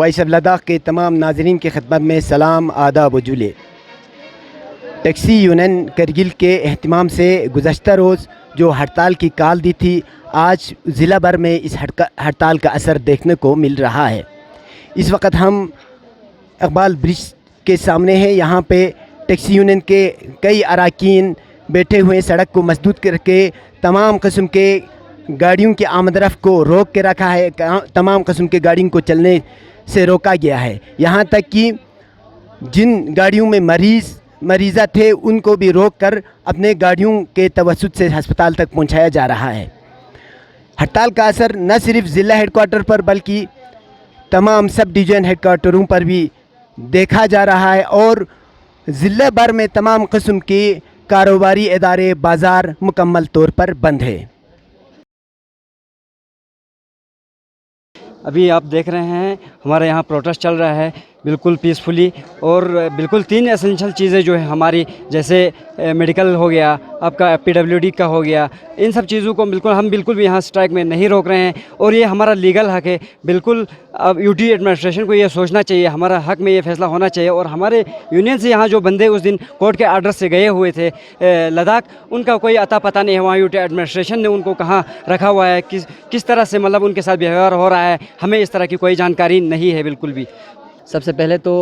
Voice of Ladakh کے تمام ناظرین کی خدمت میں سلام، آداب و جولے۔ ٹیکسی یونین کرگل کے اہتمام سے گزشتہ روز جو ہڑتال کی کال دی تھی، آج ضلع بھر میں اس ہڑتال کا اثر دیکھنے کو مل رہا ہے۔ اس وقت ہم اقبال برج کے سامنے ہیں۔ یہاں پہ ٹیکسی یونین کے کئی اراکین بیٹھے ہوئے سڑک کو مسدود کر کے تمام قسم کے گاڑیوں کی آمد رفت کو روک کے رکھا ہے، تمام قسم کے گاڑیوں کو چلنے سے روکا گیا ہے۔ یہاں تک کہ جن گاڑیوں میں مریضہ تھے ان کو بھی روک کر اپنے گاڑیوں کے توسط سے ہسپتال تک پہنچایا جا رہا ہے۔ ہڑتال کا اثر نہ صرف ضلع ہیڈ کوارٹر پر بلکہ تمام سب ڈویژن ہیڈ کوارٹروں پر بھی دیکھا جا رہا ہے، اور ضلع بھر میں تمام قسم کے کاروباری ادارے، بازار مکمل طور پر بند ہے۔ ابھی آپ دیکھ رہے ہیں ہمارے یہاں پروٹیسٹ چل رہا ہے بالکل پیسفلی، اور بالکل 3 ایسنشل چیزیں جو ہیں ہماری، جیسے میڈیکل ہو گیا، آپ کا PWD کا ہو گیا، ان سب چیزوں کو ہم بالکل بھی یہاں سٹرائک میں نہیں روک رہے ہیں، اور یہ ہمارا لیگل حق ہے۔ بالکل اب UT ایڈمنسٹریشن کو یہ سوچنا چاہیے، ہمارا حق میں یہ فیصلہ ہونا چاہیے، اور ہمارے یونین سے یہاں جو بندے اس دن کورٹ کے آرڈر سے گئے ہوئے تھے لداخ، ان کا کوئی عطا پتہ نہیں ہے وہاں UT ایڈمنسٹریشن نے ان کو کہاں رکھا ہوا ہے، کس طرح سے ان کے ساتھ بیہیویئر ہو رہا ہے، ہمیں اس طرح کی کوئی جانکاری نہیں ہے بالکل بھی۔ سب سے پہلے تو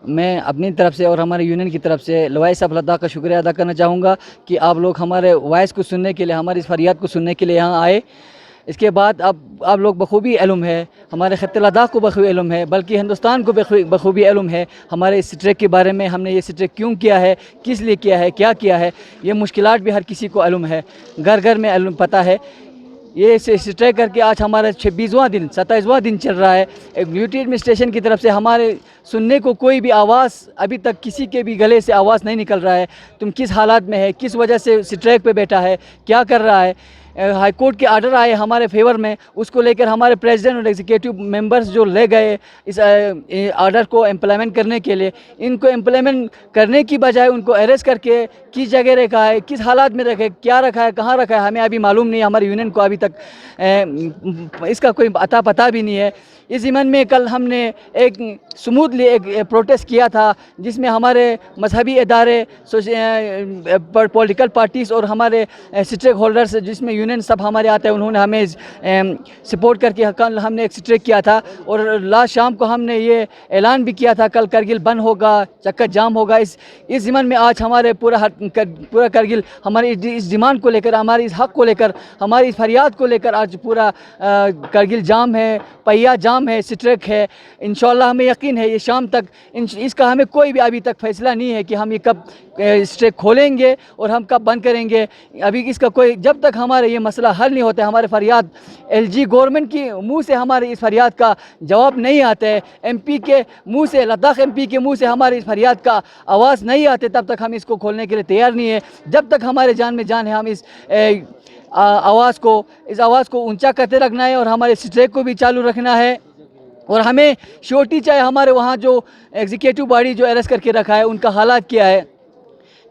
میں اپنی طرف سے اور ہمارے یونین کی طرف سے وائس آف لداخ کا شکریہ ادا کرنا چاہوں گا کہ آپ لوگ ہمارے وائس کو سننے کے لیے، ہماری اس فریاد کو سننے کے لیے یہاں آئے۔ اس کے بعد اب آپ لوگ بخوبی علم ہے، ہمارے خطے لداخ کو بخوبی علم ہے، بلکہ ہندوستان کو بخوبی علم ہے ہمارے اس سٹریک کے بارے میں، ہم نے یہ سٹریک کیوں کیا ہے، کس لیے کیا ہے، کیا کیا ہے۔ یہ مشکلات بھی ہر کسی کو علم ہے، گھر گھر میں علم پتہ ہے۔ یہ سٹریک کر کے آج ہمارا 26واں دن 27واں دن چل رہا ہے۔ ایک UT ایڈمنسٹریشن کی طرف سے ہمارے سننے کو کوئی بھی آواز، ابھی تک کسی کے بھی گلے سے آواز نہیں نکل رہا ہے۔ تم کس حالات میں ہے، کس وجہ سے سٹریک پہ بیٹھا ہے، کیا کر رہا ہے۔ ہائی کورٹ کے آرڈر آئے ہمارے فیور میں، اس کو لے کر ہمارے پریزیڈنٹ اور ایگزیکٹو ممبرز جو لے گئے اس آرڈر کو امپلیمنٹ کرنے کے لیے، ان کو امپلیمنٹ کرنے کی بجائے ان کو اریسٹ کر کے کس جگہ رکھا ہے، کس حالات میں رکھے، کیا رکھا ہے، کہاں رکھا ہے، ہمیں ابھی معلوم نہیں ہے۔ ہمارے یونین کو ابھی تک اس کا کوئی عطا پتہ بھی نہیں ہے۔ اس ضمن میں کل ہم نے ایک سموتھلی ایک پروٹیسٹ کیا تھا، جس میں ہمارے مذہبی ادارے، پولیٹیکل پارٹیز اور ہمارے سٹیک ہولڈرز، جس میں یونین سب ہمارے آتے ہیں، انہوں نے ہمیں سپورٹ کر کے کل ہم نے ایک سٹریک کیا تھا، اور لاسٹ شام کو ہم نے یہ اعلان بھی کیا تھا کل کرگل بند ہوگا، چکر جام ہوگا۔ اس ضمن میں آج ہمارے پورا کرگل ہماری اس ڈیمانڈ کو لے کر، ہماری اس حق کو لے کر، ہماری اس فریاد کو لے کر آج پورا کرگل جام ہے، پہیا جام ہے، سٹریک ہے۔ انشاءاللہ ہمیں یقین ہے یہ شام تک اس کا ہمیں کوئی بھی ابھی تک فیصلہ نہیں ہے کہ ہم یہ کب سٹریک کھولیں گے اور ہم کب بند کریں گے۔ ابھی اس کا کوئی، جب تک ہمارے یہ مسئلہ حل نہیں ہوتا ہے، ہمارے فریاد LG گورنمنٹ کی منہ سے ہمارے اس فریاد کا جواب نہیں آتا ہے، MP کے منہ سے، لداخ MP کے منہ سے ہمارے اس فریاد کا آواز نہیں آتے، تب تک ہم اس کو کھولنے کے لیے تیار نہیں ہے۔ جب تک ہمارے جان میں جان ہے، ہم اس آواز کو اونچا کرتے رکھنا ہے، اور ہمارے سٹریک کو بھی چالو رکھنا ہے۔ اور ہمیں شورٹی چاہے ہمارے وہاں جو ایگزیکٹو باڈی جو اریسٹ کر کے رکھا ہے ان کا حالات کیا ہے،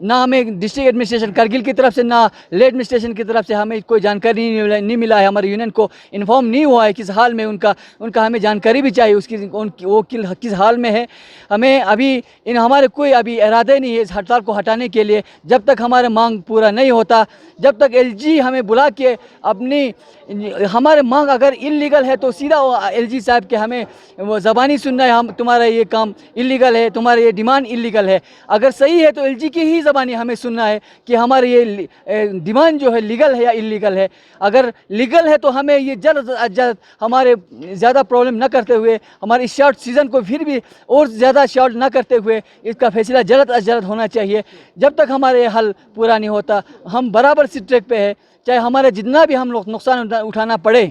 نہ ہمیں ڈسٹرکٹ ایڈمنسٹریشن کرگل کی طرف سے، نہ لے ایڈمنسٹریشن کی طرف سے ہمیں کوئی جانکاری نہیں ملا ہے، ہمارے یونین کو انفارم نہیں ہوا ہے کس حال میں ان کا ہمیں جانکاری بھی چاہیے وہ کس حال میں ہے۔ ہمیں ابھی ہمارے کوئی ابھی ارادے نہیں ہے اس ہڑتال کو ہٹانے کے لیے، جب تک ہمارے مانگ پورا نہیں ہوتا، جب تک LG ہمیں بلا کے ہمارے مانگ اگر انلیگل ہے تو سیدھا LG صاحب کے ہمیں وہ زبانی سننا ہے، تمہارا یہ کام انلیگل ہے، تمہارا یہ ڈیمانڈ انلیگل ہے۔ اگر صحیح ہے تو LG کی ہی زبانی ہمیں سننا ہے کہ ہمارے یہ ڈیمانڈ جو ہے لیگل ہے یا انلیگل ہے۔ اگر لیگل ہے تو ہمیں یہ جلد از جلد ہمارے زیادہ پرابلم نہ کرتے ہوئے، ہمارے اس شارٹ سیزن کو پھر بھی اور زیادہ شارٹ نہ کرتے ہوئے، اس کا فیصلہ جلد از جلد ہونا چاہیے۔ جب تک ہمارے حل پورا نہیں ہوتا، ہم برابر سٹریک پہ ہے، چاہے ہمارے جتنا بھی ہم لوگ نقصان اٹھانا پڑے۔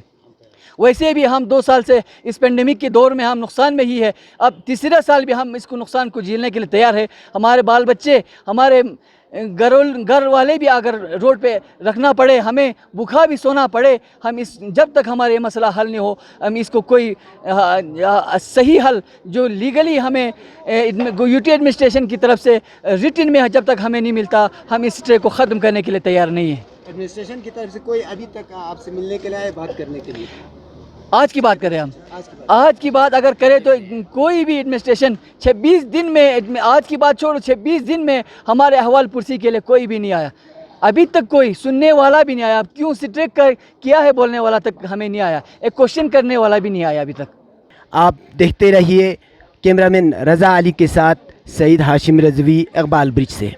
ویسے بھی ہم 2 سال سے اس پینڈیمک کے دور میں ہم نقصان میں ہی ہے، اب تیسرا سال بھی ہم اس کو نقصان کو جھیلنے کے لیے تیار ہے۔ ہمارے بال بچے، ہمارے گھر والے بھی اگر روڈ پہ رکھنا پڑے، ہمیں بھوکا بھی سونا پڑے، ہم جب تک ہمارے یہ مسئلہ حل نہیں ہو، ہم اس کو کوئی صحیح حل جو لیگلی ہمیں UT ایڈمنسٹریشن کی طرف سے ریٹن میں جب تک ہمیں نہیں ملتا، ہم اس سٹریک کو ختم کرنے کے لیے تیار نہیں ہیں۔ ایڈمنسٹریشن کی طرف سے کوئی ابھی تک آپ سے ملنے کے لیے آئے، بات کرنے کے لیے؟ آج کی بات کریں ہم آج کی بات اگر کریں تو کوئی بھی ایڈمنسٹریشن 26 دن میں آج کی بات چھوڑو 26 دن میں ہمارے احوال پرسی کے لیے کوئی بھی نہیں آیا ابھی تک کوئی سننے والا بھی نہیں آیا کیوں اسٹریک کیا ہے بولنے والا تک ہمیں نہیں آیا ایک کوشچن کرنے والا بھی نہیں آیا ابھی تک آپ دیکھتے رہیے کیمرہ مین رضا علی کے ساتھ سعید ہاشم رضوی اقبال برج سے